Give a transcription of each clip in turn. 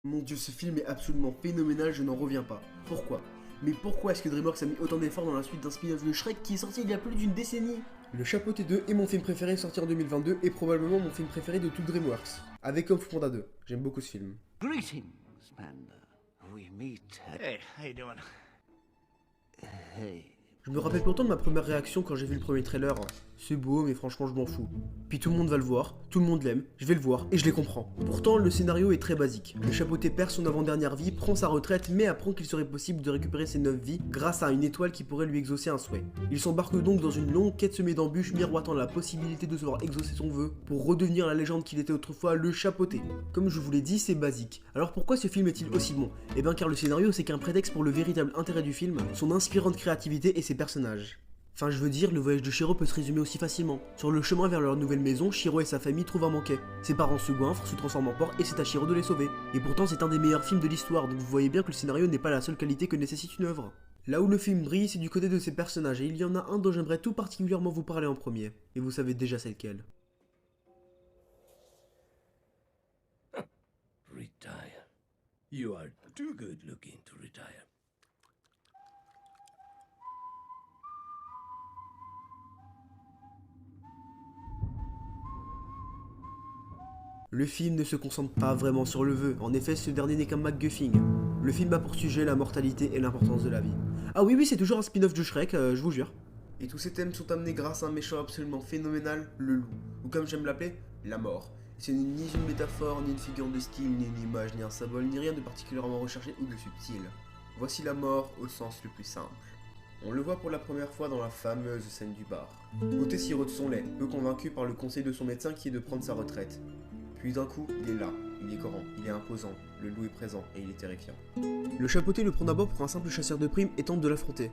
Mon dieu, ce film est absolument phénoménal, je n'en reviens pas. Pourquoi? Mais pourquoi est-ce que DreamWorks a mis autant d'efforts dans la suite d'un spin-off de Shrek qui est sorti il y a plus d'une décennie? Le Chapeauté 2 est mon film préféré sorti en 2022 et probablement mon film préféré de tout DreamWorks. Avec Kung Fu Panda 2. J'aime beaucoup ce film. Greetings, Panda. We meet at... Hey, how you doing? Hey. Je me rappelle pourtant de ma première réaction quand j'ai vu le premier trailer. C'est beau, mais franchement, je m'en fous. Puis tout le monde va le voir, tout le monde l'aime, je vais le voir et je les comprends. Pourtant, le scénario est très basique. Le chapeauté perd son avant-dernière vie, prend sa retraite, mais apprend qu'il serait possible de récupérer ses 9 vies grâce à une étoile qui pourrait lui exaucer un souhait. Il s'embarque donc dans une longue quête semée d'embûches, miroitant la possibilité de se voir exaucer son vœu pour redevenir la légende qu'il était autrefois, le chapeauté. Comme je vous l'ai dit, c'est basique. Alors pourquoi ce film est-il aussi bon? Eh bien car le scénario c'est qu'un prétexte pour le véritable intérêt du film, son inspirante créativité et ses personnages. Enfin, je veux dire, le voyage de Shiro peut se résumer aussi facilement. Sur le chemin vers leur nouvelle maison, Shiro et sa famille trouvent un manquet. Ses parents se goinfrent, se transforment en porc et c'est à Shiro de les sauver. Et pourtant, c'est un des meilleurs films de l'histoire, donc vous voyez bien que le scénario n'est pas la seule qualité que nécessite une œuvre. Là où le film brille, c'est du côté de ses personnages, et il y en a un dont j'aimerais tout particulièrement vous parler en premier. Et vous savez déjà c'est lequel. Retire. You are too good looking to retire. Le film ne se concentre pas vraiment sur le vœu, en effet ce dernier n'est qu'un MacGuffin. Le film a pour sujet la mortalité et l'importance de la vie. Ah oui, c'est toujours un spin-off de Shrek, je vous jure. Et tous ces thèmes sont amenés grâce à un méchant absolument phénoménal, le loup. Ou comme j'aime l'appeler, la mort. Ce n'est ni une métaphore, ni une figure de style, ni une image, ni un symbole, ni rien de particulièrement recherché ou de subtil. Voici la mort au sens le plus simple. On le voit pour la première fois dans la fameuse scène du bar. Gauthier sirote son lait, peu convaincu par le conseil de son médecin qui est de prendre sa retraite. Puis d'un coup, il est là, il est grand, il est imposant, le loup est présent et il est terrifiant. Le chapeauté le prend d'abord pour un simple chasseur de primes et tente de l'affronter.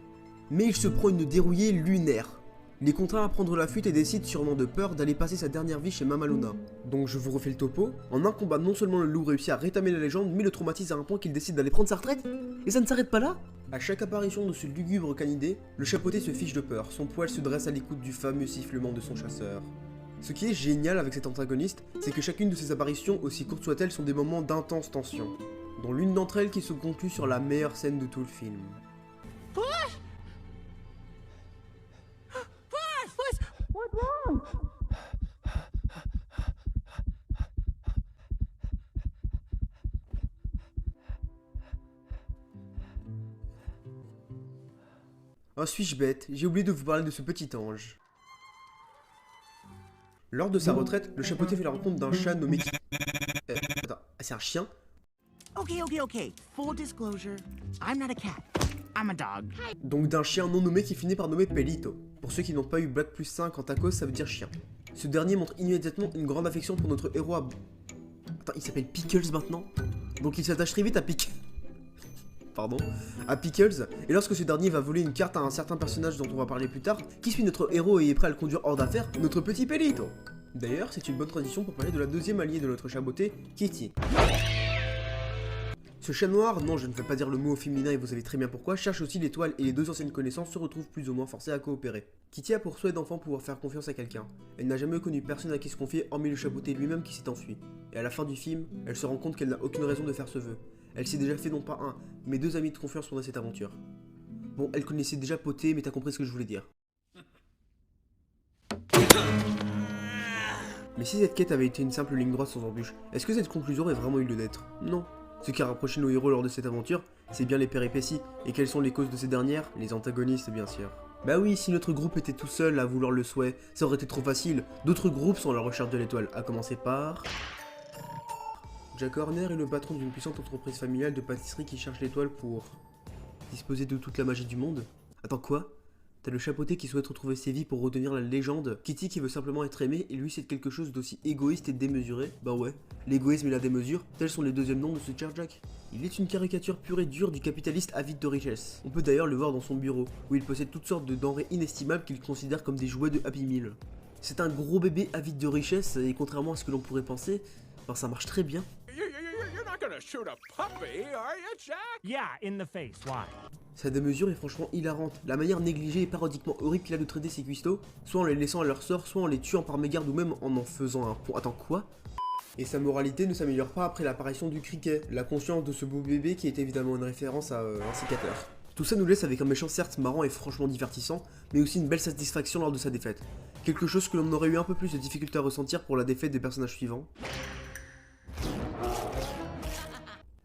Mais il se prend une dérouillée lunaire. Il est contraint à prendre la fuite et décide, sûrement de peur, d'aller passer sa dernière vie chez Mama Luna. Donc je vous refais le topo, en un combat non seulement le loup réussit à rétamer la légende, mais le traumatise à un point qu'il décide d'aller prendre sa retraite. Et ça ne s'arrête pas là. À chaque apparition de ce lugubre canidé, le chapeauté se fiche de peur, son poil se dresse à l'écoute du fameux sifflement de son chasseur. Ce qui est génial avec cet antagoniste, c'est que chacune de ses apparitions, aussi courtes soient-elles, sont des moments d'intense tension, dont l'une d'entre elles qui se conclut sur la meilleure scène de tout le film. What's wrong? Oh suis-je bête, j'ai oublié de vous parler de ce petit ange. Lors de sa retraite, le chapeauté fait la rencontre d'un chat nommé... attends, c'est un chien? Okay. Full disclosure, I'm not a cat. I'm a dog. Donc d'un chien non nommé qui finit par nommer Pelito. Pour ceux qui n'ont pas eu Black plus 5 en tacos, ça veut dire chien. Ce dernier montre immédiatement une grande affection pour notre héros à... Attends, il s'appelle Pickles maintenant? Donc il s'attache très vite à à Pickles, et lorsque ce dernier va voler une carte à un certain personnage dont on va parler plus tard, qui suit notre héros et est prêt à le conduire hors d'affaire, notre petit Pelito. D'ailleurs, c'est une bonne transition pour parler de la deuxième alliée de notre chapeauté, Kitty. Ce chat noir, non je ne vais pas dire le mot au féminin et vous savez très bien pourquoi, cherche aussi l'étoile et les deux anciennes connaissances se retrouvent plus ou moins forcées à coopérer. Kitty a pour souhait d'enfant pouvoir faire confiance à quelqu'un. Elle n'a jamais connu personne à qui se confier hormis le chapeauté lui-même qui s'est enfui. Et à la fin du film, elle se rend compte qu'elle n'a aucune raison de faire ce vœu. Elle s'est déjà fait non pas un, mais deux amis de confiance pendant cette aventure. Bon, elle connaissait déjà Poté, mais t'as compris ce que je voulais dire. Mais si cette quête avait été une simple ligne droite sans embûche, est-ce que cette conclusion aurait vraiment eu lieu d'être? Non. Ce qui a rapproché nos héros lors de cette aventure, c'est bien les péripéties. Et quelles sont les causes de ces dernières? Les antagonistes, bien sûr. Bah oui, si notre groupe était tout seul à vouloir le souhait, ça aurait été trop facile. D'autres groupes sont à la recherche de l'étoile, à commencer par... Jack Horner est le patron d'une puissante entreprise familiale de pâtisserie qui cherche l'étoile pour... disposer de toute la magie du monde? Attends, quoi? T'as le chapeauté qui souhaite retrouver ses vies pour redevenir la légende, Kitty qui veut simplement être aimé, et lui c'est quelque chose d'aussi égoïste et démesuré. Bah ouais, l'égoïsme et la démesure, tels sont les deuxièmes noms de ce cher Jack. Il est une caricature pure et dure du capitaliste avide de richesse. On peut d'ailleurs le voir dans son bureau, où il possède toutes sortes de denrées inestimables qu'il considère comme des jouets de Happy Meal. C'est un gros bébé avide de richesse, et contrairement à ce que l'on pourrait penser, ça marche très bien. Shoot a puppy, are you, Jack? Yeah, in the face. Why? Sa démesure est franchement hilarante. La manière négligée et parodiquement horrible qu'il a de traiter ses cuistots, soit en les laissant à leur sort, soit en les tuant par mégarde ou même en faisant un pont. Attends, quoi? Et sa moralité ne s'améliore pas après l'apparition du criquet, la conscience de ce beau bébé qui est évidemment une référence à un sécateur. Tout ça nous laisse avec un méchant certes marrant et franchement divertissant, mais aussi une belle satisfaction lors de sa défaite. Quelque chose que l'on aurait eu un peu plus de difficulté à ressentir pour la défaite des personnages suivants.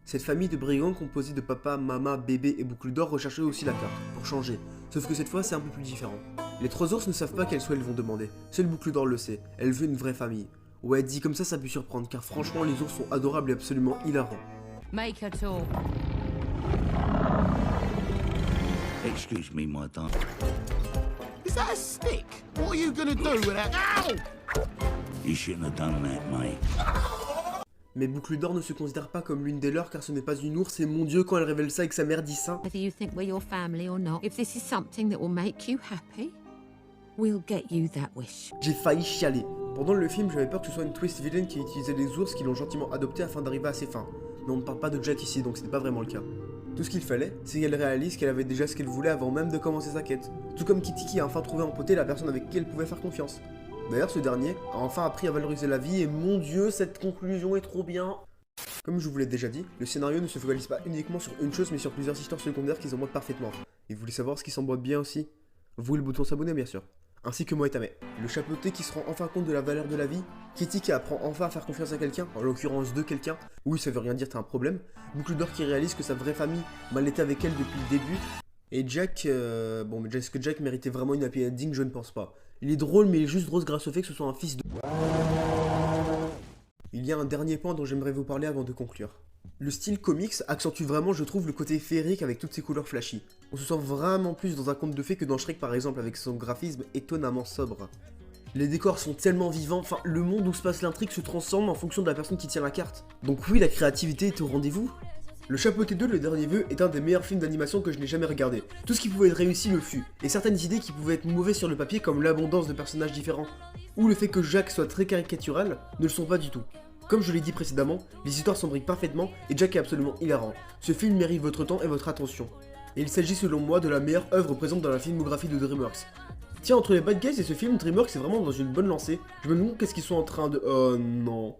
Cette famille de brigands composée de papa, maman, bébé et boucle d'or recherchait aussi la carte, pour changer. Sauf que cette fois c'est un peu plus différent. Les 3 ours ne savent pas quel souhait elles vont demander. Seule boucle d'or le sait, elle veut une vraie famille. Ouais, dit comme ça peut surprendre, car franchement les ours sont adorables et absolument hilarants. Make a talk. Excuse me, my darling. Is that a stick? What are you gonna do with that? Ow! You shouldn't have done that, mate. Mais Boucle d'Or ne se considère pas comme l'une des leurs car ce n'est pas une ours et mon dieu quand elle révèle ça avec sa mère dit ça. Whether you think we're your family or not, if this is something that will make you happy, we'll get you that wish. J'ai failli chialer. Pendant le film j'avais peur que ce soit une twist villaine qui utilisait les ours qui l'ont gentiment adopté afin d'arriver à ses fins. Mais on ne parle pas de Jack ici donc ce n'est pas vraiment le cas. Tout ce qu'il fallait, c'est qu'elle réalise qu'elle avait déjà ce qu'elle voulait avant même de commencer sa quête. Tout comme Kitty qui a enfin trouvé en poté la personne avec qui elle pouvait faire confiance. D'ailleurs, ce dernier a enfin appris à valoriser la vie et mon dieu, cette conclusion est trop bien. Comme je vous l'ai déjà dit, le scénario ne se focalise pas uniquement sur une chose mais sur plusieurs histoires secondaires qu'ils emboîtent parfaitement. Et vous voulez savoir ce qui s'emboîte bien aussi? Vous et le bouton s'abonner bien sûr. Ainsi que moi et Tamé. Le chapeauté qui se rend enfin compte de la valeur de la vie, Kitty qui apprend enfin à faire confiance à quelqu'un, en l'occurrence de quelqu'un, oui ça veut rien dire t'as un problème, Boucle d'Or qui réalise que sa vraie famille mal était avec elle depuis le début, et Jack, bon mais est-ce que Jack méritait vraiment une happy ending? Je ne pense pas. Il est drôle mais il est juste drôle grâce au fait que ce soit un fils de... Il y a un dernier point dont j'aimerais vous parler avant de conclure. Le style comics accentue vraiment, je trouve, le côté féerique avec toutes ses couleurs flashy. On se sent vraiment plus dans un conte de fées que dans Shrek par exemple avec son graphisme étonnamment sobre. Les décors sont tellement vivants, enfin le monde où se passe l'intrigue se transforme en fonction de la personne qui tient la carte. Donc oui, la créativité est au rendez-vous. Le Chapeauté 2, le dernier vœu, est un des meilleurs films d'animation que je n'ai jamais regardé. Tout ce qui pouvait être réussi le fut, et certaines idées qui pouvaient être mauvaises sur le papier comme l'abondance de personnages différents, ou le fait que Jack soit très caricatural, ne le sont pas du tout. Comme je l'ai dit précédemment, les histoires s'embriquent parfaitement et Jack est absolument hilarant. Ce film mérite votre temps et votre attention. Et il s'agit selon moi de la meilleure œuvre présente dans la filmographie de DreamWorks. Tiens, entre les Bad Guys et ce film, DreamWorks est vraiment dans une bonne lancée. Je me demande qu'est-ce qu'ils sont en train de... Oh non...